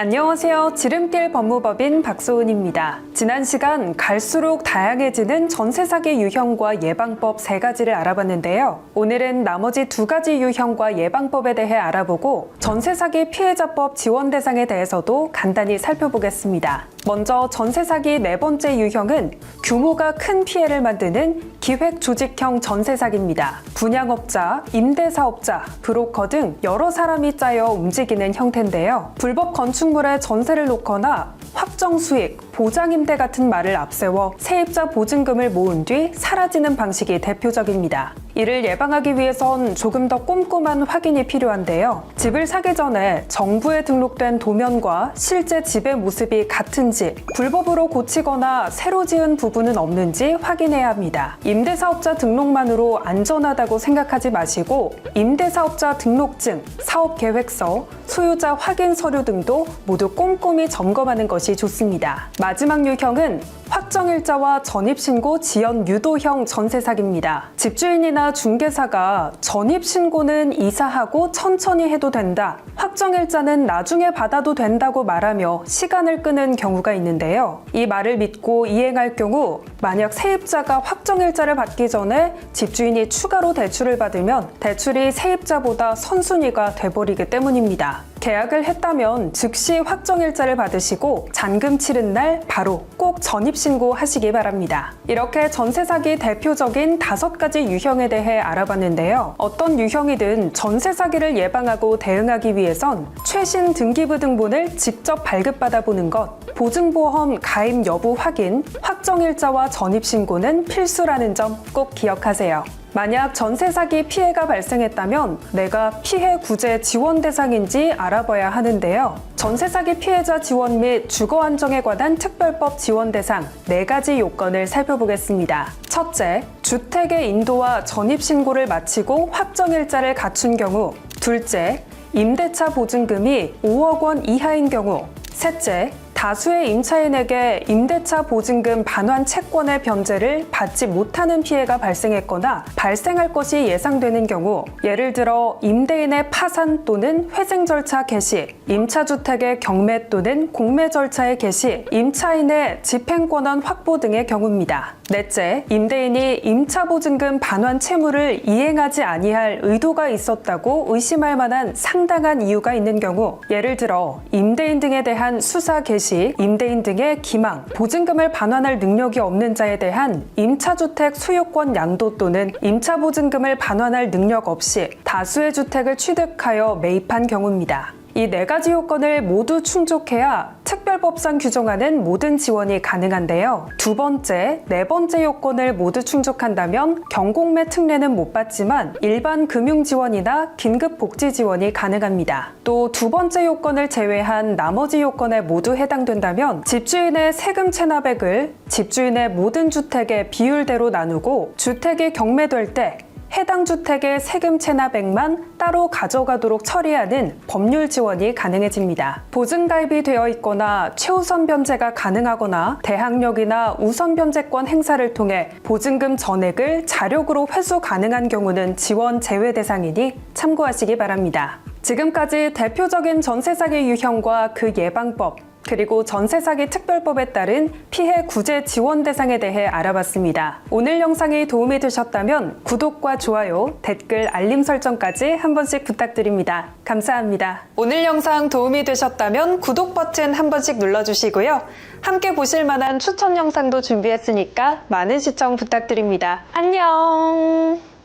안녕하세요. 지름길 법무법인 박소은입니다. 지난 시간 갈수록 다양해지는 전세 사기 유형과 예방법 3가지를 알아봤는데요. 오늘은 나머지 2가지 유형과 예방법에 대해 알아보고 전세 사기 피해자법 지원 대상에 대해서도 간단히 살펴보겠습니다. 먼저 전세 사기 4번째 유형은 규모가 큰 피해를 만드는 기획조직형 전세 사기입니다. 분양업자, 임대사업자, 브로커 등 여러 사람이 짜여 움직이는 형태인데요. 불법 건축물에 전세를 놓거나 확정 수익, 보장임대 같은 말을 앞세워 세입자 보증금을 모은 뒤 사라지는 방식이 대표적입니다. 이를 예방하기 위해선 조금 더 꼼꼼한 확인이 필요한데요. 집을 사기 전에 정부에 등록된 도면과 실제 집의 모습이 같은지, 불법으로 고치거나 새로 지은 부분은 없는지 확인해야 합니다. 임대사업자 등록만으로 안전하다고 생각하지 마시고 임대사업자 등록증, 사업계획서, 소유자 확인 서류 등도 모두 꼼꼼히 점검하는 것이 좋습니다. 마지막 유형은 확정일자와 전입신고 지연 유도형 전세 사기입니다. 집주인이나 중개사가 전입신고는 이사하고 천천히 해도 된다, 확정일자는 나중에 받아도 된다고 말하며 시간을 끄는 경우가 있는데요. 이 말을 믿고 이행할 경우 만약 세입자가 확정일자를 받기 전에 집주인이 추가로 대출을 받으면 대출이 세입자보다 선순위가 돼버리기 때문입니다. 계약을 했다면 즉시 확정일자를 받으시고 잔금 치른 날 바로 꼭 전입신고 하시기 바랍니다. 이렇게 전세 사기 대표적인 5가지 유형에 대해 알아봤는데요. 어떤 유형이든 전세 사기를 예방하고 대응하기 위해선 최신 등기부 등본을 직접 발급받아 보는 것, 보증보험 가입 여부 확인, 확정일자와 전입신고는 필수라는 점 꼭 기억하세요. 만약 전세 사기 피해가 발생했다면 내가 피해 구제 지원 대상인지 알아봐야 하는데요. 전세 사기 피해자 지원 및 주거 안정에 관한 특별법 지원 대상 4가지 요건을 살펴보겠습니다. 첫째, 주택의 인도와 전입 신고를 마치고 확정일자를 갖춘 경우. 둘째, 임대차 보증금이 5억 원 이하인 경우. 셋째, 다수의 임차인에게 임대차 보증금 반환 채권의 변제를 받지 못하는 피해가 발생했거나 발생할 것이 예상되는 경우, 예를 들어 임대인의 파산 또는 회생 절차 개시, 임차주택의 경매 또는 공매 절차의 개시, 임차인의 집행권한 확보 등의 경우입니다. 넷째, 임대인이 임차보증금 반환 채무를 이행하지 아니할 의도가 있었다고 의심할 만한 상당한 이유가 있는 경우, 예를 들어 임대인 등에 대한 수사 개시, 임대인 등의 기망, 보증금을 반환할 능력이 없는 자에 대한 임차주택 소유권 양도 또는 임차보증금을 반환할 능력 없이 다수의 주택을 취득하여 매입한 경우입니다. 이 4가지 요건을 모두 충족해야 특별법상 규정하는 모든 지원이 가능한데요. 2번째, 4번째 요건을 모두 충족한다면 경공매 특례는 못 받지만 일반 금융 지원이나 긴급 복지 지원이 가능합니다. 또 2번째 요건을 제외한 나머지 요건에 모두 해당된다면 집주인의 세금 체납액을 집주인의 모든 주택의 비율대로 나누고 주택이 경매될 때 해당 주택의 세금 체납액만 따로 가져가도록 처리하는 법률 지원이 가능해집니다. 보증가입이 되어 있거나 최우선 변제가 가능하거나 대항력이나 우선 변제권 행사를 통해 보증금 전액을 자력으로 회수 가능한 경우는 지원 제외 대상이니 참고하시기 바랍니다. 지금까지 대표적인 전세 사기 유형과 그 예방법, 그리고 전세 사기 특별법에 따른 피해 구제 지원 대상에 대해 알아봤습니다. 오늘 영상이 도움이 되셨다면 구독과 좋아요, 댓글, 알림 설정까지 한 번씩 부탁드립니다. 감사합니다. 오늘 영상 도움이 되셨다면 구독 버튼 한 번씩 눌러주시고요. 함께 보실 만한 추천 영상도 준비했으니까 많은 시청 부탁드립니다. 안녕!